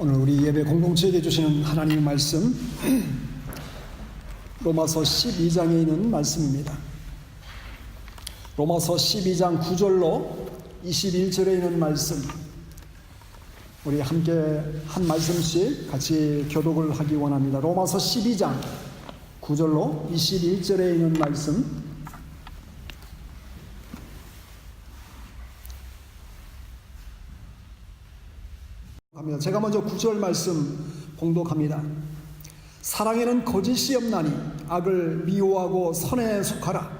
오늘 우리 예배 공동체에게 주시는 하나님의 말씀 로마서 12장에 있는 말씀입니다. 로마서 12장 9절로 21절에 있는 말씀, 우리 함께 한 말씀씩 같이 교독을 하기 원합니다. 로마서 12장 9절로 21절에 있는 말씀, 제가 먼저 9절 말씀 봉독합니다. 사랑에는 거짓이 없나니 악을 미워하고 선에 속하라.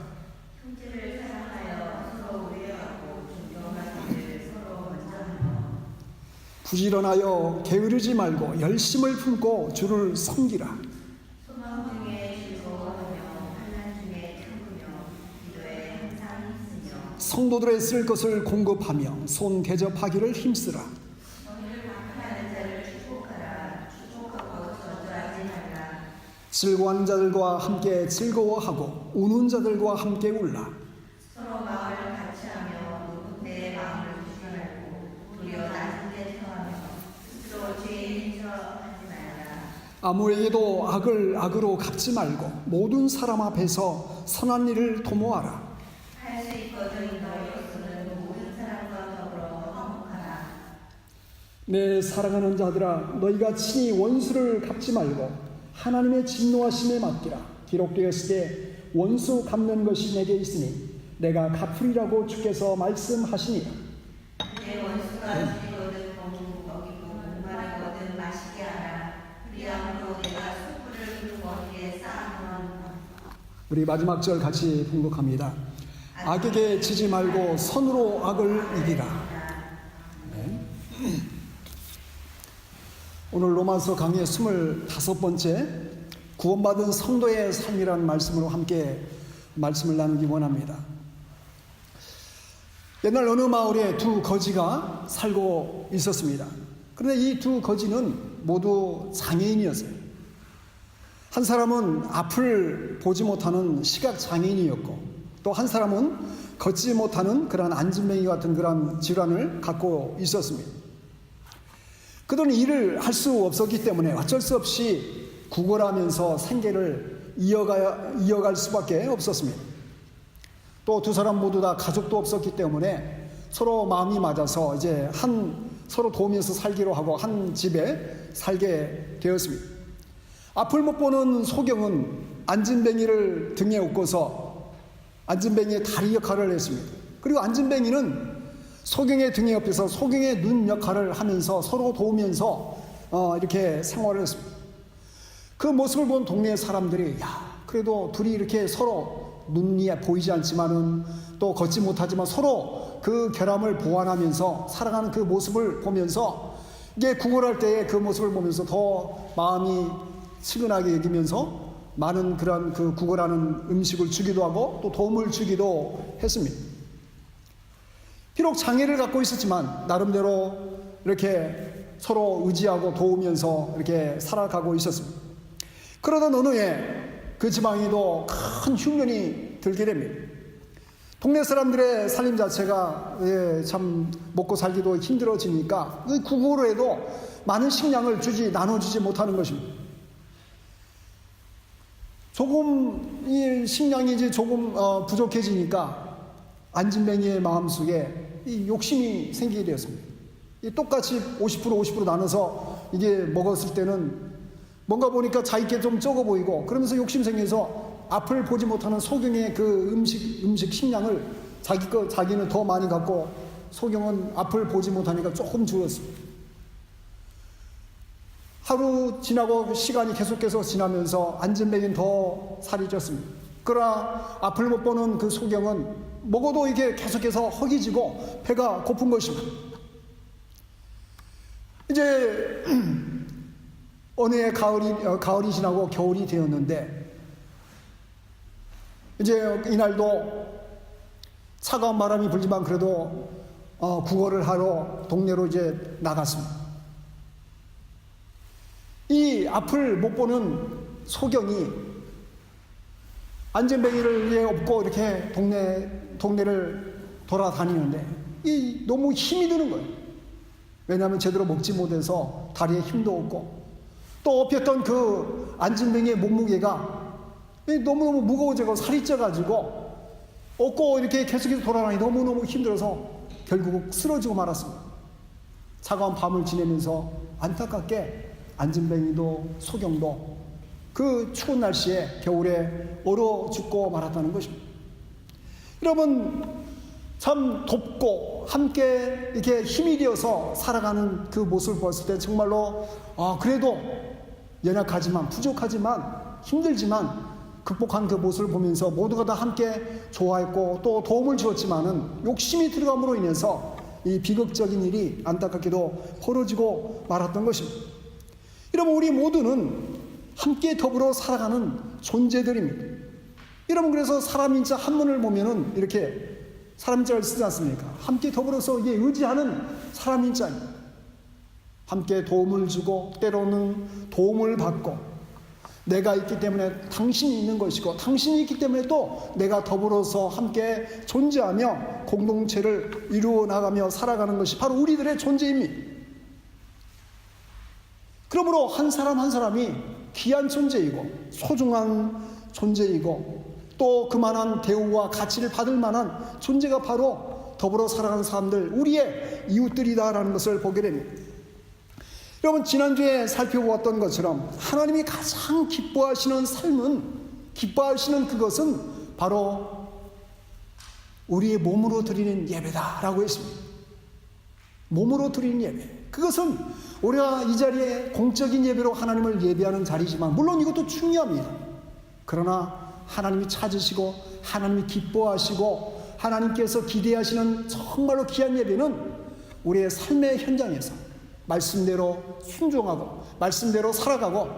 형제를 사랑하여 서로 우애하고 존경하기를 서로 원하며 부지런하여 게으르지 말고 열심을 품고 주를 섬기라. 소망 중에 즐거워하며 환난 중에 참으며 기도에 항상 힘쓰며 성도들의 쓸 것을 공급하며 손 대접하기를 힘쓰라. 즐거워하는 자들과 함께 즐거워하고 우는 자들과 함께 울라. 서로 마음을 같이하며 높은 데에 마음을 조심하고 도리어 낮은 데 처하며 스스로 죄인 처하지 말라. 아무에게도 악을 악으로 갚지 말고 모든 사람 앞에서 선한 일을 도모하라. 할 수 있거든 너희로서는 모든 사람과 더불어 화목하라. 내 사랑하는 자들아, 너희가 친히 원수를 갚지 말고 하나님의 진노하심에 맡기라. 기록되었으되 원수 갚는 것이 내게 있으니 내가 갚으리라고 주께서 말씀하시니라. 내 원수가 줄이거든 먹이고 목마르거든 마시게 하라. 그리함으로 내가 숯불을 그 머리에 쌓아놓았노라. 우리 마지막 절 같이 봉독합니다. 악에게 지지 말고 선으로 악을 이기라. 네. 오늘 로마서 강의 25번째 구원받은 성도의 삶이라는 말씀으로 함께 말씀을 나누기 원합니다. 옛날 어느 마을에 두 거지가 살고 있었습니다. 그런데 이 두 거지는 모두 장애인이었어요. 한 사람은 앞을 보지 못하는 시각 장애인이었고, 또 한 사람은 걷지 못하는 그런 안진뱅이 같은 그런 질환을 갖고 있었습니다. 그들은 일을 할 수 없었기 때문에 어쩔 수 없이 구걸하면서 생계를 이어갈 수밖에 없었습니다. 또 두 사람 모두 다 가족도 없었기 때문에 서로 마음이 맞아서 이제 서로 도우면서 살기로 하고 한 집에 살게 되었습니다. 앞을 못 보는 소경은 안진뱅이를 등에 업고서 안진뱅이의 다리 역할을 했습니다. 그리고 안진뱅이는 소경의 등에 옆에서 소경의 눈 역할을 하면서 서로 도우면서 이렇게 생활을 했습니다. 그 모습을 본 동네 사람들이 그래도 둘이 이렇게 서로 눈이 보이지 않지만은 또 걷지 못하지만 서로 그 결함을 보완하면서 살아가는 그 모습을 보면서 이게 구걸할 때의 그 모습을 보면서 더 마음이 측은하게 여기면서 많은 그런 그 구걸하는 음식을 주기도 하고 또 도움을 주기도 했습니다. 비록 장애를 갖고 있었지만 나름대로 이렇게 서로 의지하고 도우면서 이렇게 살아가고 있었습니다. 그러던 어느 해 그 지방에도 큰 흉년이 들게 됩니다. 동네 사람들의 살림 자체가 참 먹고 살기도 힘들어지니까 구구로 해도 많은 식량을 나눠주지 못하는 것입니다. 조금 이 식량이 조금 부족해지니까 안진뱅이의 마음속에 이 욕심이 생기게 되었습니다. 똑같이 50% 나눠서 이게 먹었을 때는 뭔가 보니까 자기께 좀 적어 보이고 그러면서 욕심 생겨서 앞을 보지 못하는 소경의 그 음식 식량을 자기는 더 많이 갖고 소경은 앞을 보지 못하니까 조금 줄었습니다. 하루 지나고 시간이 계속해서 지나면서 안진뱅이는 더 살이 쪘습니다. 그러나 앞을 못 보는 그 소경은 먹어도 이게 계속해서 허기지고 배가 고픈 것입니다. 이제 어느 해 가을이 지나고 겨울이 되었는데 이제 이날도 차가운 바람이 불지만 그래도 구걸을 하러 동네로 이제 나갔습니다. 이 앞을 못 보는 소경이 안진뱅이를 업고 이렇게 동네를 돌아다니는데 너무 힘이 드는 거예요. 왜냐하면 제대로 먹지 못해서 다리에 힘도 없고, 또 업혔던 그 안진뱅이의 몸무게가 너무너무 무거워지고 살이 쪄가지고 얻고 이렇게 계속해서 돌아다니 너무너무 힘들어서 결국 쓰러지고 말았습니다. 차가운 밤을 지내면서 안타깝게 안진뱅이도 소경도 그 추운 날씨에 겨울에 얼어 죽고 말았다는 것입니다. 여러분, 참 돕고 함께 이렇게 힘이 되어서 살아가는 그 모습을 보았을 때 정말로 그래도 연약하지만 부족하지만 힘들지만 극복한 그 모습을 보면서 모두가 다 함께 좋아했고 또 도움을 주었지만은 욕심이 들어감으로 인해서 이 비극적인 일이 안타깝게도 벌어지고 말았던 것입니다. 여러분, 우리 모두는 함께 더불어 살아가는 존재들입니다. 여러분, 그래서 사람인자 한문을 보면은 이렇게 사람인자를 쓰지 않습니까? 함께 더불어서 이게 의지하는 사람인자입니다. 함께 도움을 주고 때로는 도움을 받고, 내가 있기 때문에 당신이 있는 것이고 당신이 있기 때문에 또 내가 더불어서 함께 존재하며 공동체를 이루어 나가며 살아가는 것이 바로 우리들의 존재입니다. 그러므로 한 사람 한 사람이 귀한 존재이고 소중한 존재이고 또 그만한 대우와 가치를 받을 만한 존재가 바로 더불어 살아가는 사람들, 우리의 이웃들이다라는 것을 보게 됩니다. 여러분, 지난주에 살펴보았던 것처럼 하나님이 가장 기뻐하시는 삶은, 기뻐하시는 그것은 바로 우리의 몸으로 드리는 예배다라고 했습니다. 몸으로 드리는 예배, 그것은 우리가 이 자리에 공적인 예배로 하나님을 예배하는 자리지만 물론 이것도 중요합니다. 그러나 하나님이 찾으시고 하나님이 기뻐하시고 하나님께서 기대하시는 정말로 귀한 예배는 우리의 삶의 현장에서 말씀대로 순종하고 말씀대로 살아가고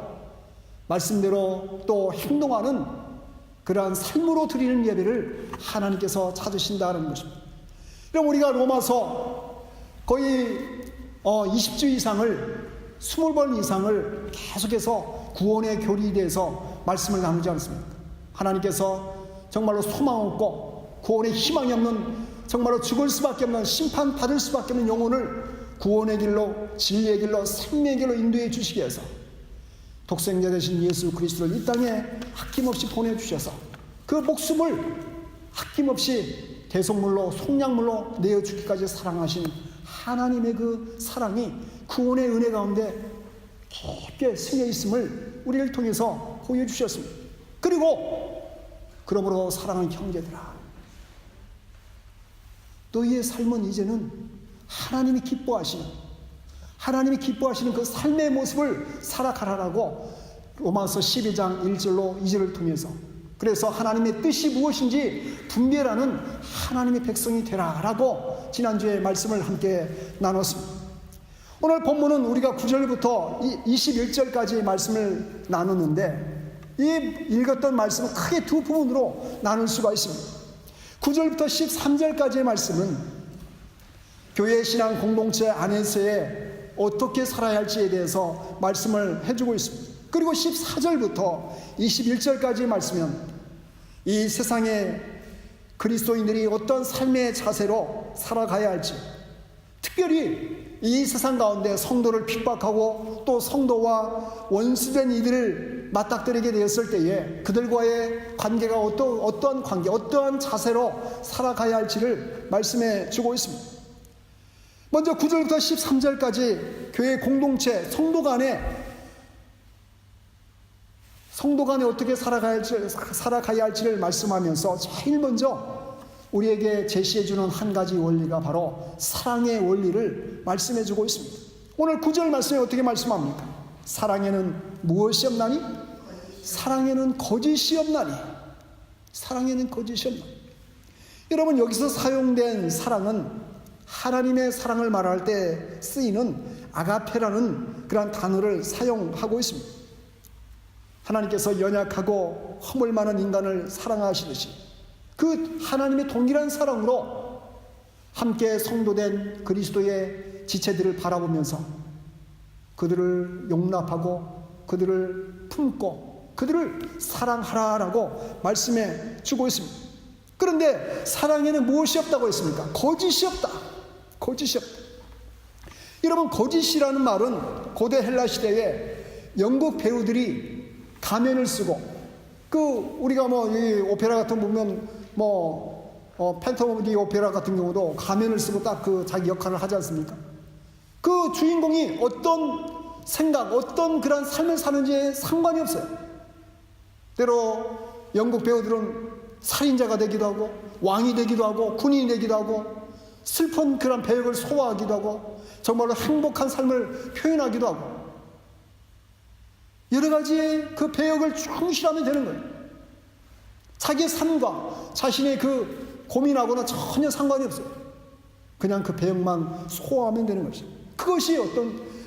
말씀대로 또 행동하는 그러한 삶으로 드리는 예배를 하나님께서 찾으신다는 것입니다. 그럼 우리가 로마서 거의 20주 이상을 20번 이상을 계속해서 구원의 교리에 대해서 말씀을 나누지 않습니까? 하나님께서 정말로 소망 없고 구원의 희망이 없는, 정말로 죽을 수밖에 없는, 심판받을 수밖에 없는 영혼을 구원의 길로, 진리의 길로, 생명의 길로 인도해 주시기 위해서 독생자 되신 예수 그리스도를 이 땅에 아낌없이 보내주셔서 그 목숨을 아낌없이 대속물로, 속량물로 내어주기까지 사랑하신 하나님의 그 사랑이 구원의 은혜 가운데 깊게 스며 있음을 우리를 통해서 보여주셨습니다. 그러므로 사랑하는 형제들아, 너희의 삶은 이제는 하나님이 기뻐하시는 그 삶의 모습을 살아가라라고 로마서 12장 1절로 2절을 통해서, 그래서 하나님의 뜻이 무엇인지 분별하는 하나님의 백성이 되라라고 지난주에 말씀을 함께 나눴습니다. 오늘 본문은 우리가 9절부터 21절까지 말씀을 나누는데 이 읽었던 말씀은 크게 두 부분으로 나눌 수가 있습니다. 9절부터 13절까지의 말씀은 교회 신앙 공동체 안에서의 어떻게 살아야 할지에 대해서 말씀을 해주고 있습니다. 그리고 14절부터 21절까지의 말씀은 이 세상의 그리스도인들이 어떤 삶의 자세로 살아가야 할지, 특별히 이 세상 가운데 성도를 핍박하고 또 성도와 원수된 이들을 맞닥뜨리게 되었을 때에 그들과의 관계가 어떠한 관계, 어떠한 자세로 살아가야 할지를 말씀해 주고 있습니다. 먼저 9절부터 13절까지 교회 공동체, 성도 간에 어떻게 살아가야 할지를 말씀하면서 제일 먼저 우리에게 제시해주는 한 가지 원리가 바로 사랑의 원리를 말씀해주고 있습니다. 오늘 9절 말씀에 어떻게 말씀합니까? 사랑에는 무엇이 없나니? 사랑에는 거짓이 없나니? 사랑에는 거짓이 없나니? 여러분, 여기서 사용된 사랑은 하나님의 사랑을 말할 때 쓰이는 아가페라는 그런 단어를 사용하고 있습니다. 하나님께서 연약하고 허물 많은 인간을 사랑하시듯이 그 하나님의 동일한 사랑으로 함께 성도된 그리스도의 지체들을 바라보면서 그들을 용납하고 그들을 품고 그들을 사랑하라라고 말씀해 주고 있습니다. 그런데 사랑에는 무엇이 없다고 했습니까? 거짓이 없다. 거짓이 없다. 여러분, 거짓이라는 말은 고대 헬라 시대에 영국 배우들이 가면을 쓰고, 우리가 이 오페라 같은 거 보면 팬텀 오브 디 오페라 같은 경우도 가면을 쓰고 딱 자기 역할을 하지 않습니까? 그 주인공이 어떤 생각, 어떤 그런 삶을 사는지에 상관이 없어요. 때로 영국 배우들은 살인자가 되기도 하고, 왕이 되기도 하고, 군인이 되기도 하고, 슬픈 그런 배역을 소화하기도 하고, 정말로 행복한 삶을 표현하기도 하고, 여러 가지의 그 배역을 충실하면 되는 거예요. 자기의 삶과 자신의 그 고민하고는 전혀 상관이 없어요. 그냥 그 배역만 소화하면 되는 것이죠. 그것이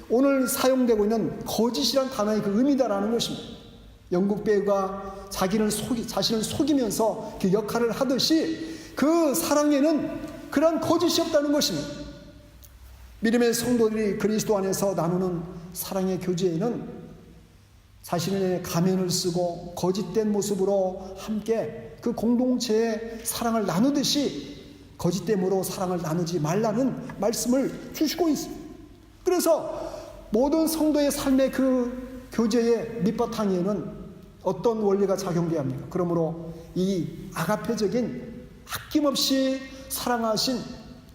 오늘 사용되고 있는 거짓이란 단어의 그 의미다라는 것입니다. 영국 배우가 자신을 속이면서 그 역할을 하듯이 그 사랑에는 그런 거짓이 없다는 것입니다. 믿음의 성도들이 그리스도 안에서 나누는 사랑의 교제에는 자신의 가면을 쓰고 거짓된 모습으로 함께 그 공동체의 사랑을 나누듯이 거짓됨으로 사랑을 나누지 말라는 말씀을 주시고 있습니다. 그래서 모든 성도의 삶의 그 교제의 밑바탕에는 어떤 원리가 작용돼야 합니까? 그러므로 이 아가페적인 아낌없이 사랑하신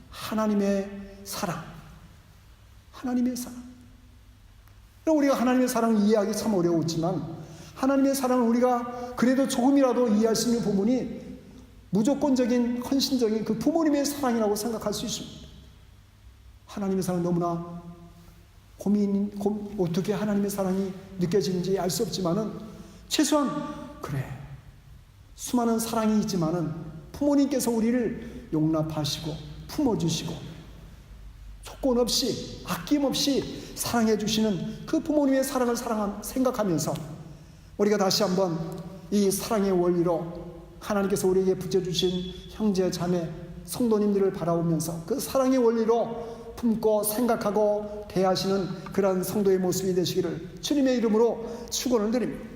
하나님의 사랑. 우리가 하나님의 사랑을 이해하기 참 어려웠지만 하나님의 사랑을 우리가 그래도 조금이라도 이해할 수 있는 부분이 무조건적인 헌신적인 그 부모님의 사랑이라고 생각할 수 있습니다. 하나님의 사랑은 너무나 어떻게 하나님의 사랑이 느껴지는지 알 수 없지만은 최소한 수많은 사랑이 있지만은 부모님께서 우리를 용납하시고 품어주시고 조건 없이 아낌없이 사랑해 주시는 그 부모님의 사랑을 생각하면서 우리가 다시 한번 이 사랑의 원리로 하나님께서 우리에게 붙여주신 형제 자매 성도님들을 바라보면서 그 사랑의 원리로 품고 생각하고 대하시는 그런 성도의 모습이 되시기를 주님의 이름으로 축원을 드립니다.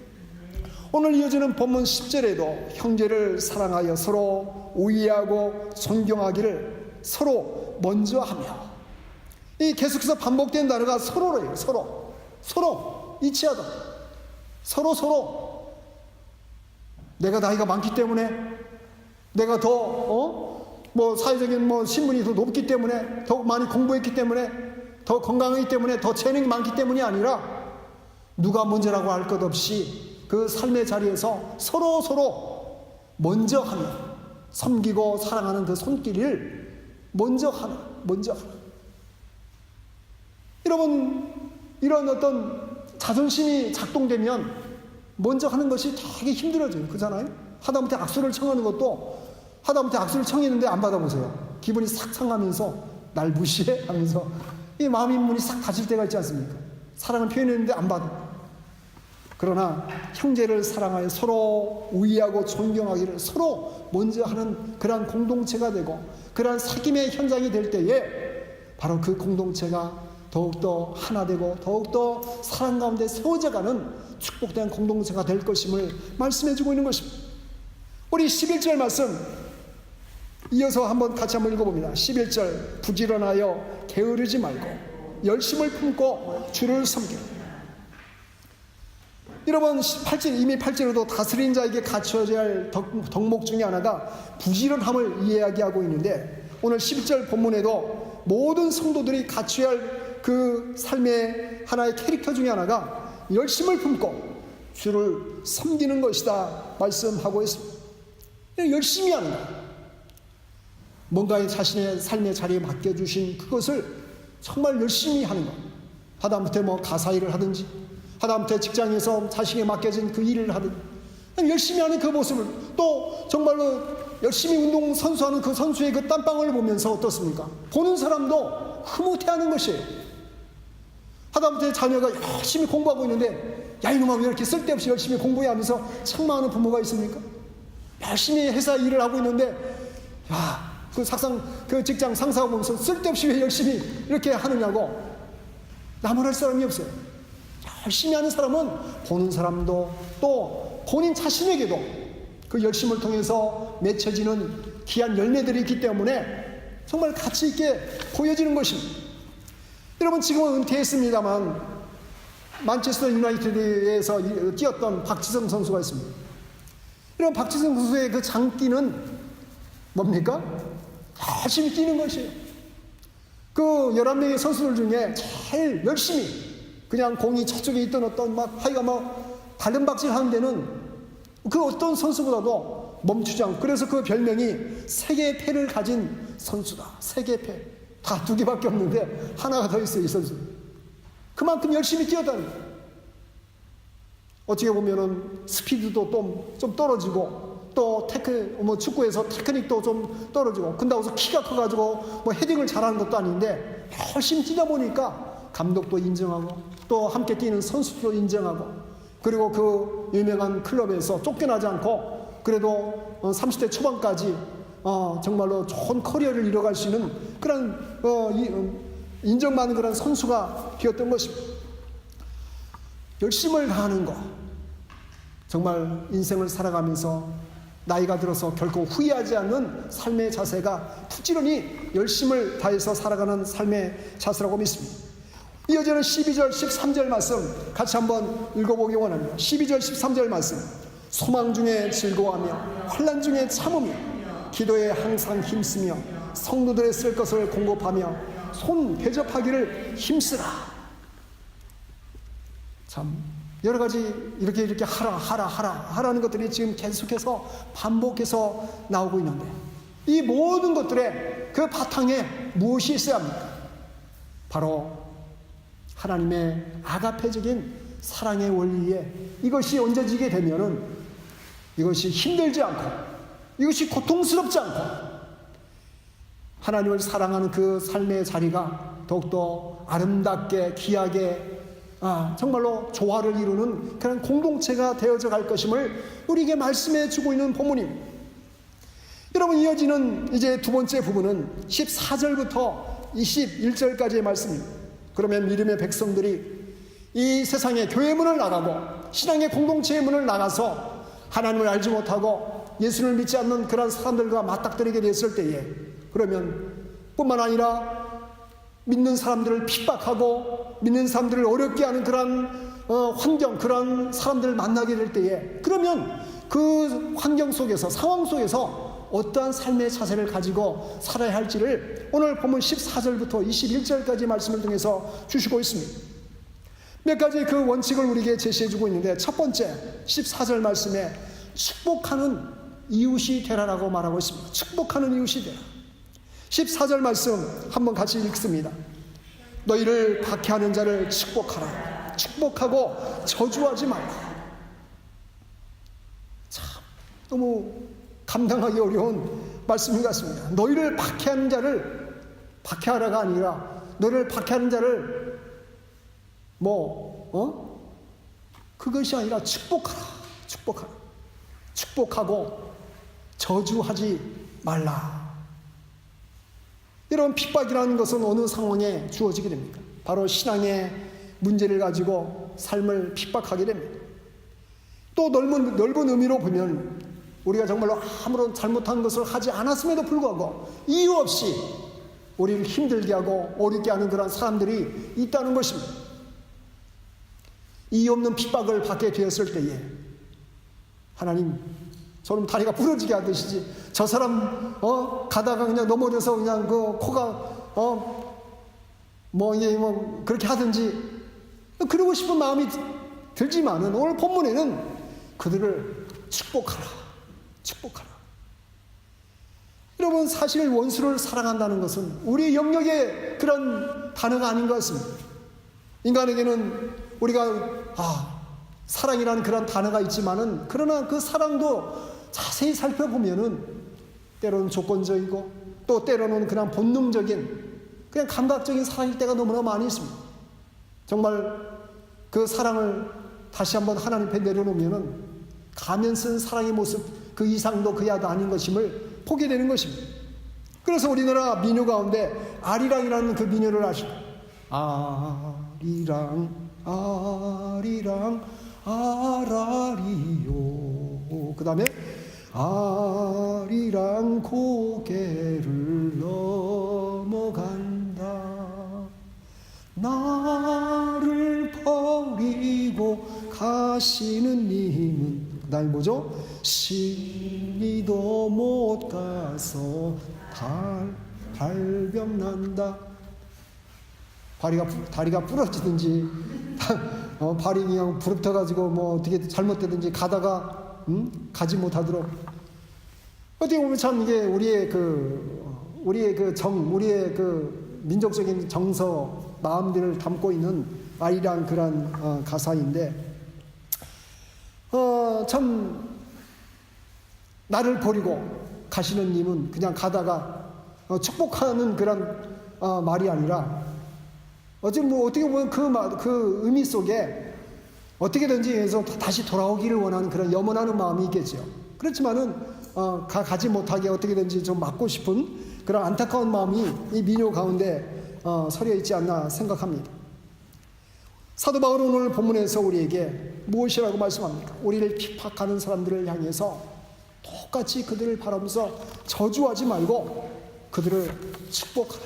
오늘 이어지는 본문 10절에도 형제를 사랑하여 서로 우애하고 존경하기를 서로 먼저 하며, 이 계속해서 반복된 단어가 서로래요. 서로 이치하다. 서로 내가 나이가 많기 때문에, 내가 더 사회적인 신분이 더 높기 때문에, 더 많이 공부했기 때문에, 더 건강하기 때문에, 더 재능이 많기 때문이 아니라 누가 먼저라고 할 것 없이 그 삶의 자리에서 서로 먼저 하며 섬기고 사랑하는 그 손길을 먼저 하나. 여러분, 이런 어떤 자존심이 작동되면 먼저 하는 것이 되게 힘들어져요. 그렇잖아요? 하다못해 악수를 청하는 것도, 하다못해 악수를 청했는데 안 받아보세요. 기분이 싹 상하면서 날 무시해? 하면서 이 마음의 문이 싹 닫힐 때가 있지 않습니까? 사랑을 표현했는데 안 받아. 그러나 형제를 사랑하여 서로 우애하고 존경하기를 서로 먼저 하는 그러한 공동체가 되고, 그러한 사귐의 현장이 될 때에 바로 그 공동체가 더욱더 하나 되고 더욱더 사랑 가운데 세워져가는 축복된 공동체가 될 것임을 말씀해주고 있는 것입니다. 우리 11절 말씀 이어서 같이 한번 읽어봅니다. 11절, 부지런하여 게으르지 말고 열심을 품고 주를 섬기라. 여러분, 이미 8절에도 다스린 자에게 갖춰져야 할 덕목 중에 하나가 부지런함을 이야기하고 있는데, 오늘 11절 본문에도 모든 성도들이 갖춰야 할 그 삶의 하나의 캐릭터 중에 하나가 열심을 품고 주를 섬기는 것이다 말씀하고 있습니다. 열심히 하는 것, 뭔가에 자신의 삶의 자리에 맡겨주신 그것을 정말 열심히 하는 것. 하다못해 가사 일을 하든지, 하다못해 직장에서 자신에게 맡겨진 그 일을 하든지, 열심히 하는 그 모습을, 또 정말로 열심히 운동 선수하는 그 선수의 그 땀방울을 보면서 어떻습니까? 보는 사람도 흐뭇해하는 것이에요. 하다못해 자녀가 열심히 공부하고 있는데, 야 이놈아 왜 이렇게 쓸데없이 열심히 공부해 하면서 책망하는 부모가 있습니까? 열심히 회사 일을 하고 있는데, 야 그 직장 상사가 보면서 쓸데없이 왜 열심히 이렇게 하느냐고 나무랄 사람이 없어요. 열심히 하는 사람은 보는 사람도 또 본인 자신에게도 그 열심을 통해서 맺혀지는 귀한 열매들이 있기 때문에 정말 가치 있게 보여지는 것입니다. 여러분 지금은 은퇴했습니다만 만체스터 유나이티드에서 뛰었던 박지성 선수가 있습니다. 여러분 박지성 선수의 그 장기는 뭡니까? 열심히 뛰는 것이에요. 그 11명의 선수들 중에 제일 열심히 그냥 공이 저쪽에 있던 어떤 막 하여가 달름박질 하는 데는 그 어떤 선수보다도 멈추지 않고, 그래서 그 별명이 세계의 패를 가진 선수다. 세계의 패. 다 2개밖에 없는데 하나가 더 있어요, 이 선수. 그만큼 열심히 뛰어다니. 어떻게 보면은 스피드도 좀 떨어지고, 또 축구에서 테크닉도 좀 떨어지고, 근다고서 키가 커가지고 헤딩을 잘하는 것도 아닌데 열심히 뛰다 보니까 감독도 인정하고 또 함께 뛰는 선수도 인정하고, 그리고 그 유명한 클럽에서 쫓겨나지 않고 그래도 30대 초반까지 정말로 좋은 커리어를 이뤄갈 수 있는 그런 인정받는 그런 선수가 되었던 것입니다. 열심을 다하는 것, 정말 인생을 살아가면서 나이가 들어서 결코 후회하지 않는 삶의 자세가 부지런히 열심을 다해서 살아가는 삶의 자세라고 믿습니다. 이어지는 12절 13절 말씀 같이 한번 읽어보기 원합니다. 12절 13절 말씀. 소망 중에 즐거워하며 환난 중에 참으며 기도에 항상 힘쓰며 성도들의 쓸 것을 공급하며 손 대접하기를 힘쓰라. 참 여러 가지 이렇게 하라는 것들이 지금 계속해서 반복해서 나오고 있는데, 이 모든 것들의 그 바탕에 무엇이 있어야 합니까? 바로 하나님의 아가페적인 사랑의 원리에 이것이 얹어지게 되면은 이것이 힘들지 않고 이것이 고통스럽지 않고 하나님을 사랑하는 그 삶의 자리가 더욱더 아름답게 귀하게 정말로 조화를 이루는 그런 공동체가 되어져 갈 것임을 우리에게 말씀해 주고 있는 본문입니다. 여러분, 이어지는 이제 두 번째 부분은 14절부터 21절까지의 말씀입니다. 그러면 믿음의 백성들이 이 세상의 교회 문을 나가고 신앙의 공동체의 문을 나가서 하나님을 알지 못하고 예수를 믿지 않는 그런 사람들과 맞닥뜨리게 됐을 때에, 그러면 뿐만 아니라 믿는 사람들을 핍박하고 믿는 사람들을 어렵게 하는 그런 환경, 그런 사람들을 만나게 될 때에, 그러면 그 환경 속에서, 상황 속에서 어떠한 삶의 자세를 가지고 살아야 할지를 오늘 본문 14절부터 21절까지 말씀을 통해서 주시고 있습니다. 몇 가지 그 원칙을 우리에게 제시해 주고 있는데, 첫 번째 14절 말씀에 축복하는 이웃이 되라라고 말하고 있습니다. 축복하는 이웃이 되라. 14절 말씀 한번 같이 읽습니다. 너희를 박해하는 자를 축복하라. 축복하고 저주하지 말라. 참 너무 감당하기 어려운 말씀인 것 같습니다. 너희를 박해하는 자를 박해하라가 아니라 너희를 박해하는 자를 그것이 아니라 축복하라. 축복하고 저주하지 말라. 이런 핍박이라는 것은 어느 상황에 주어지게 됩니까? 바로 신앙의 문제를 가지고 삶을 핍박하게 됩니다. 또 넓은 의미로 보면 우리가 정말로 아무런 잘못한 것을 하지 않았음에도 불구하고 이유 없이 우리를 힘들게 하고 어렵게 하는 그런 사람들이 있다는 것입니다. 이유 없는 핍박을 받게 되었을 때에 하나님, 저는 다리가 부러지게 하듯이 저 사람 가다가 그냥 넘어져서 그냥 그 코가 그렇게 하든지 그러고 싶은 마음이 들지만은 오늘 본문에는 그들을 축복하라. 여러분, 사실 원수를 사랑한다는 것은 우리 영역의 그런 단어가 아닌 것 같습니다. 인간에게는 우리가 사랑이라는 그런 단어가 있지만은, 그러나 그 사랑도 자세히 살펴보면은 때로는 조건적이고 또 때로는 그냥 본능적인 그냥 감각적인 사랑일 때가 너무나 많이 있습니다. 정말 그 사랑을 다시 한번 하나님 앞에 내려놓으면은 가면 쓴 사랑의 모습 그 이상도 그 이하도 아닌 것임을 보게 되는 것입니다. 그래서 우리나라 민요 가운데 아리랑이라는 그 민요를 아시고, 아리랑 아라리요, 그 다음에 아리랑 고개를 넘어간다, 가시는 님은, 그 다음에 뭐죠? 신이도 못 가서 발병난다. 다리가 부러지든지 발이 그냥 부럽터가지고 뭐 어떻게 잘못되든지 가다가 가지 못하도록. 어떻게 보면 참 이게 우리의 민족적인 정서, 마음들을 담고 있는 아이랑 그런 가사인데, 참 나를 버리고 가시는 님은 그냥 가다가 축복하는 그런 말이 아니라, 어떻게 보면 그 의미 속에 어떻게든지 해서 다시 돌아오기를 원하는 그런 염원하는 마음이 있겠죠. 그렇지만은 가지 못하게 어떻게든지 좀 막고 싶은 그런 안타까운 마음이 이 민요 가운데 서려 있지 않나 생각합니다. 사도 바울은 오늘 본문에서 우리에게 무엇이라고 말씀합니까? 우리를 핍박하는 사람들을 향해서 똑같이 그들을 바라보면서 저주하지 말고 그들을 축복하라.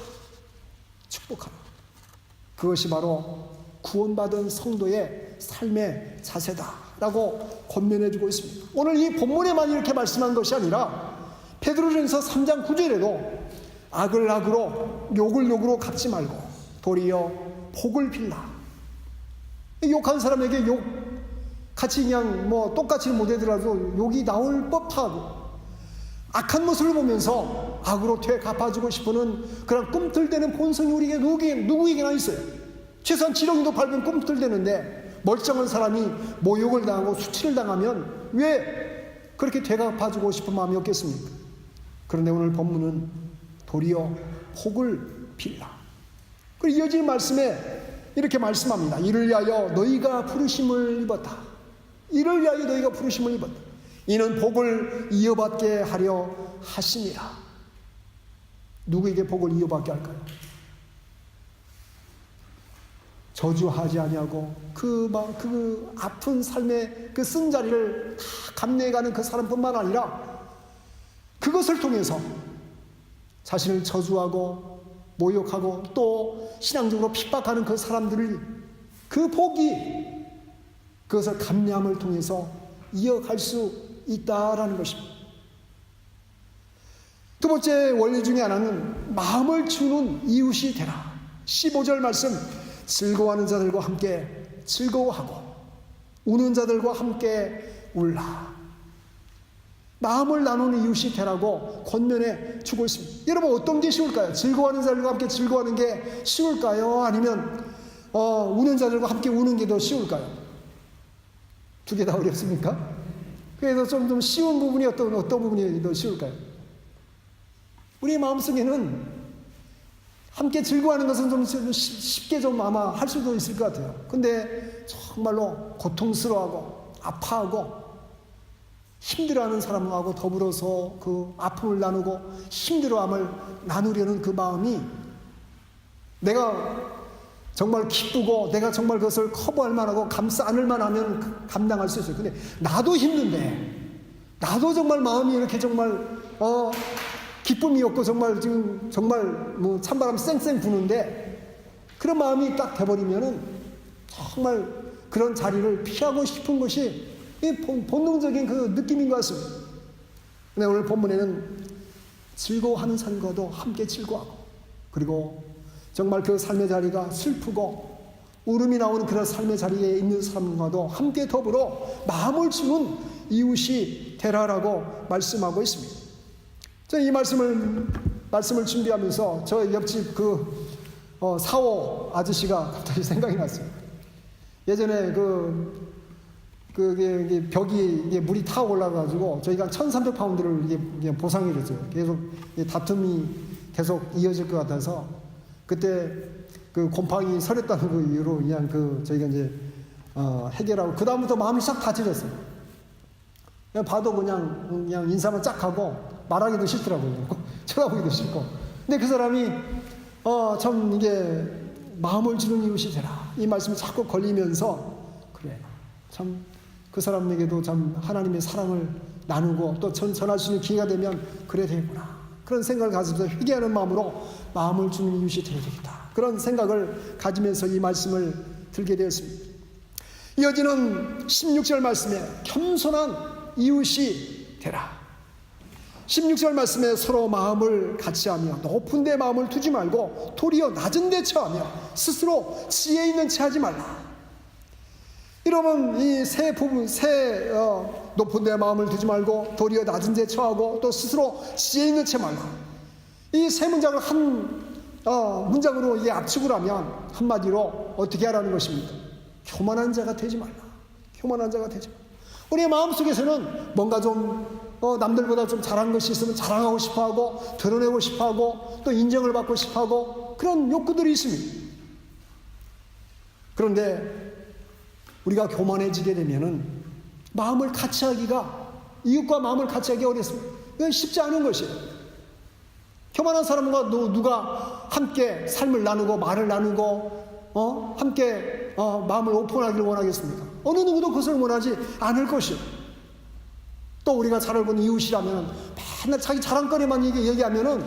그것이 바로 구원받은 성도의 삶의 자세다라고 권면해주고 있습니다. 오늘 이 본문에만 이렇게 말씀한 것이 아니라 베드로전서 3장 9절에도 악을 악으로 욕을 욕으로 갚지 말고 도리어 복을 빌라. 욕한 사람에게 욕 같이 그냥 뭐 똑같이 못하더라도 욕이 나올 법하고, 악한 모습을 보면서 악으로 되갚아주고 싶은 그런 꿈틀대는 본성이 우리에게 누구에게나 있어요. 최소한 지렁이도 밟으면 꿈틀대는데 멀쩡한 사람이 모욕을 당하고 수치를 당하면 왜 그렇게 되갚아주고 싶은 마음이 없겠습니까? 그런데 오늘 본문은 도리어 복을 빌라. 그리고 이어진 말씀에 이렇게 말씀합니다. 이를 위하여 너희가 부르심을 입었다. 이를 위하여 너희가 부르심을 입었다. 이는 복을 이어받게 하려 하심이라. 누구에게 복을 이어받게 할까요? 저주하지 아니하고 그 아픈 삶의 그 쓴 자리를 다 감내해가는 그 사람뿐만 아니라 그것을 통해서 자신을 저주하고 모욕하고 또 신앙적으로 핍박하는 그 사람들을, 그 복이 그것을 감내함을 통해서 이어갈 수 있다라는 것입니다. 두 번째 원리 중에 하나는 마음을 주는 이웃이 되라. 15절 말씀, 즐거워하는 자들과 함께 즐거워하고 우는 자들과 함께 울라. 마음을 나누는 이웃이 되라고 권면해 주고 있습니다. 여러분, 어떤 게 쉬울까요? 즐거워하는 자들과 함께 즐거워하는 게 쉬울까요? 아니면 우는 자들과 함께 우는 게 더 쉬울까요? 두 개 다 어렵습니까? 그래서 좀 쉬운 부분이 어떤 부분이 더 쉬울까요? 우리 마음속에는 함께 즐거워하는 것은 좀 쉽게 좀 아마 할 수도 있을 것 같아요. 근데 정말로 고통스러워하고 아파하고 힘들어하는 사람하고 더불어서 그 아픔을 나누고 힘들어함을 나누려는 그 마음이, 내가 정말 기쁘고 내가 정말 그것을 커버할 만하고 감싸 안을 만하면 감당할 수 있어요. 근데 나도 힘든데, 나도 정말 마음이 이렇게 정말 기쁨이 없고 정말 뭐 찬바람 쌩쌩 부는데 그런 마음이 딱 돼버리면은 정말 그런 자리를 피하고 싶은 것이 본능적인 그 느낌인 것 같습니다. 근데 오늘 본문에는 즐거워하는 사람과도 함께 즐거워하고, 그리고 정말 그 삶의 자리가 슬프고 울음이 나오는 그런 삶의 자리에 있는 사람과도 함께 더불어 마음을 주는 이웃이 되라라고 말씀하고 있습니다. 저는 이 말씀을 준비하면서 저 옆집 사오 아저씨가 갑자기 생각이 났어요. 예전에 벽이 물이 타 올라가지고 저희가 1,300파운드를 이게 보상해 줬어요. 계속 다툼이 계속 이어질 것 같아서 그때 그 곰팡이 서렸다는 그 이유로 그냥 저희가 이제 해결하고 그 다음부터 마음이 싹 다쳐졌어요. 그냥 봐도 그냥 인사만 쫙 하고 말하기도 싫더라고요. 쳐다보기도 싫고. 근데 그 사람이 참 이게 마음을 주는 이웃이 되라, 이 말씀이 자꾸 걸리면서, 그래, 참 그 사람에게도 참 하나님의 사랑을 나누고 또 전할 수 있는 기회가 되면 그래 되구나, 그런 생각을 가지면서 회개하는 마음으로 마음을 주는 이웃이 되어야 되겠다, 그런 생각을 가지면서 이 말씀을 들게 되었습니다. 이어지는 16절 말씀에 겸손한 이웃이 되라. 16절 말씀에 서로 마음을 같이하며 높은 데 마음을 두지 말고 도리어 낮은 데 처하며 스스로 지혜 있는 체 하지 말라. 이러면 이 세 부분, 높은 데 마음을 두지 말고 도리어 낮은 데 처하고 또 스스로 지혜 있는 체 말라. 이 세 문장을 한 문장으로 이게 압축을 하면 한마디로 어떻게 하라는 것입니까? 교만한 자가 되지 말라. 교만한 자가 되지 말라. 우리의 마음속에서는 뭔가 좀 남들보다 좀 잘한 것이 있으면 자랑하고 싶어하고 드러내고 싶어하고 또 인정을 받고 싶어하고 그런 욕구들이 있습니다. 그런데 우리가 교만해지게 되면은 마음을 같이하기가, 이웃과 마음을 같이하기 어렵습니다. 이건 쉽지 않은 것이에요. 교만한 사람과 누가 함께 삶을 나누고 말을 나누고 함께 마음을 오픈하기를 원하겠습니까? 어느 누구도 그것을 원하지 않을 것이에요. 또 우리가 잘 알고 있는 이웃이라면 맨날 자기 자랑거리만 얘기하면은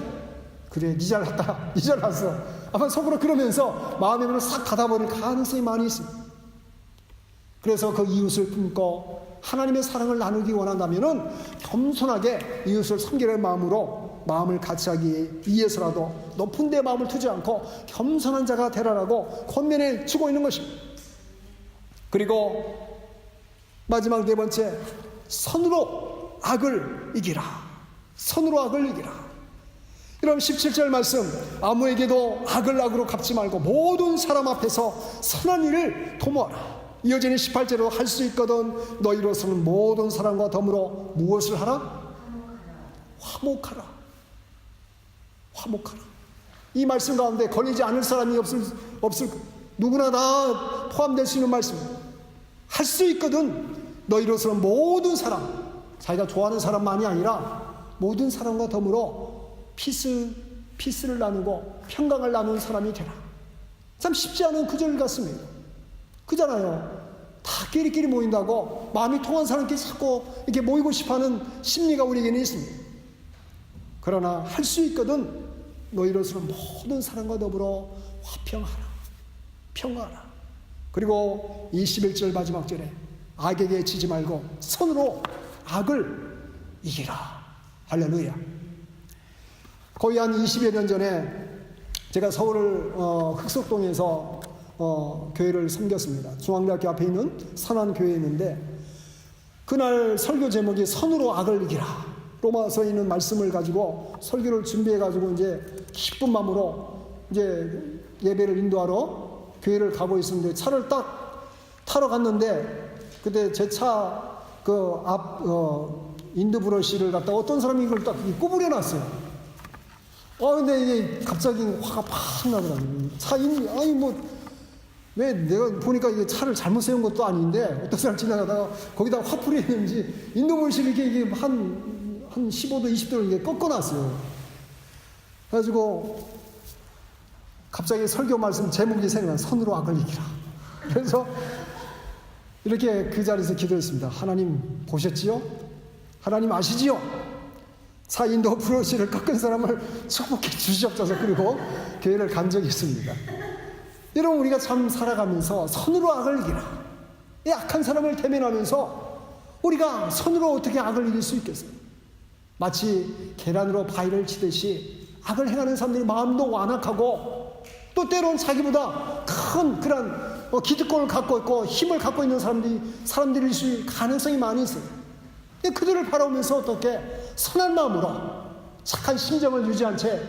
그래 니 잘났다 니 잘났어 아마 속으로 그러면서 마음의 문을 싹 닫아버릴 가능성이 많이 있습니다. 그래서 그 이웃을 품고 하나님의 사랑을 나누기 원한다면은 겸손하게 이웃을 섬기는 마음으로 마음을 같이하기 위해서라도 높은 데 마음을 두지 않고 겸손한 자가 되라라고 권면해 주고 있는 것입니다. 그리고 마지막 네 번째, 선으로 악을 이기라. 선으로 악을 이기라. 그럼 17절 말씀, 아무에게도 악을 악으로 갚지 말고 모든 사람 앞에서 선한 일을 도모하라. 이어지는 18절로 할 수 있거든 너희로서는 모든 사람과 더불어 무엇을 하라? 화목하라. 화목하라. 이 말씀 가운데 걸리지 않을 사람이 없을 누구나 다 포함될 수 있는 말씀입니다. 할 수 있거든 너희로서는 모든 사람, 자기가 좋아하는 사람만이 아니라 모든 사람과 더불어 피스를 나누고 평강을 나누는 사람이 되라. 참 쉽지 않은 구절 같습니다. 그잖아요. 다 끼리끼리 모인다고 마음이 통한 사람끼리 자꾸 이렇게 모이고 싶어하는 심리가 우리에게는 있습니다. 그러나 할 수 있거든 너희로서는 모든 사람과 더불어 화평하라. 평화하라. 그리고 21절 마지막 절에 악에게 지지 말고 선으로 악을 이기라. 할렐루야. 거의 한 20여 년 전에 제가 서울 흑석동에서 교회를 섬겼습니다. 중앙대학교 앞에 있는 선한교회에 있는데 그날 설교 제목이 선으로 악을 이기라. 로마서에 있는 말씀을 가지고 설교를 준비해 가지고 이제 기쁜 마음으로 이제 예배를 인도하러 교회를 가고 있었는데 차를 딱 타러 갔는데 그때 제 차 그 앞 인드 브러쉬를 갖다 어떤 사람이 이걸 딱 구부려 놨어요. 근데 이게 갑자기 화가 팍 나더라고요. 아니 뭐 왜 내가 보니까 이게 차를 잘못 세운 것도 아닌데 어떤 사람 지나가다가 거기다 화풀이 했는지 인도 브러쉬를 이게 한 15도 20도를 이게 꺾어놨어요. 그래가지고 갑자기 설교 말씀 제목이 생각나. 선으로 악을 이기라. 그래서 이렇게 그 자리에서 기도했습니다. 하나님 보셨지요? 하나님 아시지요? 차 인도 브러쉬를 꺾은 사람을 축복해 주시옵소서. 그리고 교회를 간 적이 있습니다. 여러분 우리가 참 살아가면서 선으로 악을 이기라. 이 악한 사람을 대면하면서 우리가 선으로 어떻게 악을 이길 수 있겠어요? 마치 계란으로 바위를 치듯이 악을 행하는 사람들이 마음도 완악하고 또 때로는 자기보다 큰 그런 기득권을 갖고 있고 힘을 갖고 있는 사람들일 수 가능성이 많이 있어요. 그들을 바라보면서 어떻게 선한 마음으로 착한 심정을 유지한 채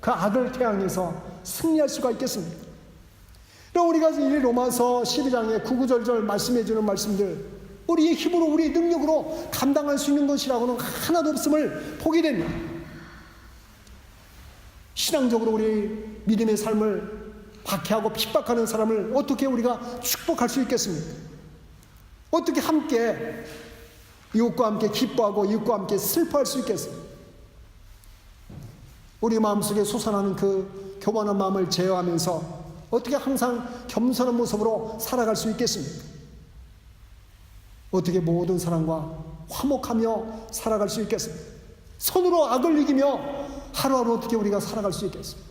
그 악을 태양해서 승리할 수가 있겠습니까? 그럼 우리가 이 로마서 12장에 구구절절 말씀해 주는 말씀들 우리의 힘으로 우리의 능력으로 감당할 수 있는 것이라고는 하나도 없음을 보게 됩니다. 신앙적으로 우리 믿음의 삶을 박해하고 핍박하는 사람을 어떻게 우리가 축복할 수 있겠습니까? 어떻게 함께 이웃과 함께 기뻐하고 이웃과 함께 슬퍼할 수 있겠어요? 우리 마음속에 솟아나는 그 교만한 마음을 제어하면서 어떻게 항상 겸손한 모습으로 살아갈 수 있겠습니까? 어떻게 모든 사람과 화목하며 살아갈 수 있겠습니까? 선으로 악을 이기며 하루하루 어떻게 우리가 살아갈 수 있겠습니까?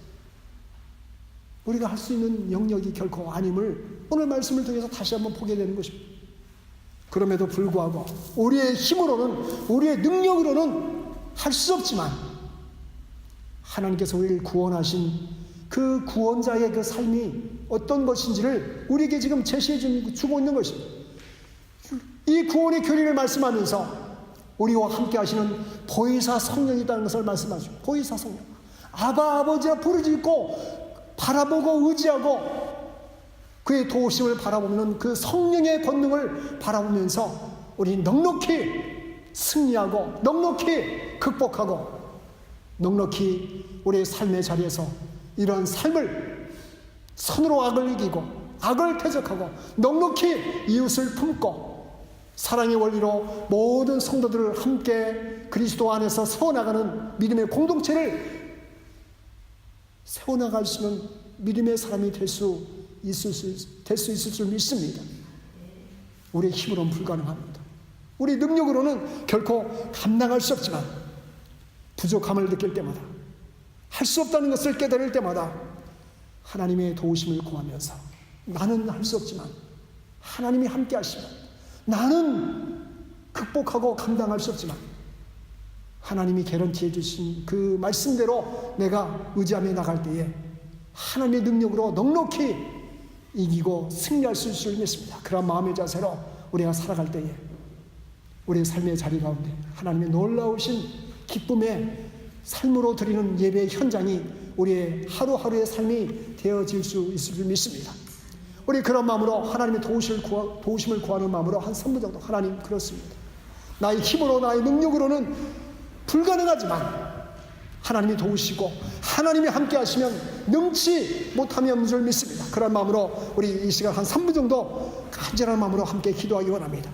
우리가 할 수 있는 영역이 결코 아님을 오늘 말씀을 통해서 다시 한번 보게 되는 것입니다. 그럼에도 불구하고 우리의 힘으로는, 우리의 능력으로는 할 수 없지만 하나님께서 우리를 구원하신 그 구원자의 그 삶이 어떤 것인지를 우리에게 지금 제시해 주고 있는 것입니다. 이 구원의 교리를 말씀하면서 우리와 함께 하시는 보혜사 성령이라는 것을 말씀하죠. 보혜사 성령. 아바 아버지라 부르짖고 바라보고 의지하고 그의 도우심을 바라보는 그 성령의 권능을 바라보면서 우리 넉넉히 승리하고 넉넉히 극복하고 넉넉히 우리의 삶의 자리에서 이런 삶을 선으로 악을 이기고 악을 퇴적하고 넉넉히 이웃을 품고 사랑의 원리로 모든 성도들을 함께 그리스도 안에서 세워나가는 믿음의 공동체를 세워나갈 수 있는 믿음의 사람이 될 수 있을 줄 믿습니다. 우리의 힘으로는 불가능합니다. 우리 능력으로는 결코 감당할 수 없지만 부족함을 느낄 때마다 할 수 없다는 것을 깨달을 때마다 하나님의 도우심을 구하면서 나는 할 수 없지만 하나님이 함께 하시면 나는 극복하고 감당할 수 없지만 하나님이 개런티해 주신 그 말씀대로 내가 의지하며 나갈 때에 하나님의 능력으로 넉넉히 이기고 승리할 수 있을 줄 믿습니다. 그런 마음의 자세로 우리가 살아갈 때에 우리의 삶의 자리 가운데 하나님의 놀라우신 기쁨의 삶으로 드리는 예배의 현장이 우리의 하루하루의 삶이 되어질 수 있을 줄 믿습니다. 우리 그런 마음으로 하나님의 도우심을 구하는 마음으로 한 3분 정도. 하나님, 그렇습니다. 나의 힘으로 나의 능력으로는 불가능하지만 하나님이 도우시고 하나님이 함께 하시면 능치 못함이 없는 줄 믿습니다. 그런 마음으로 우리 이 시간 한 3분 정도 간절한 마음으로 함께 기도하기 원합니다.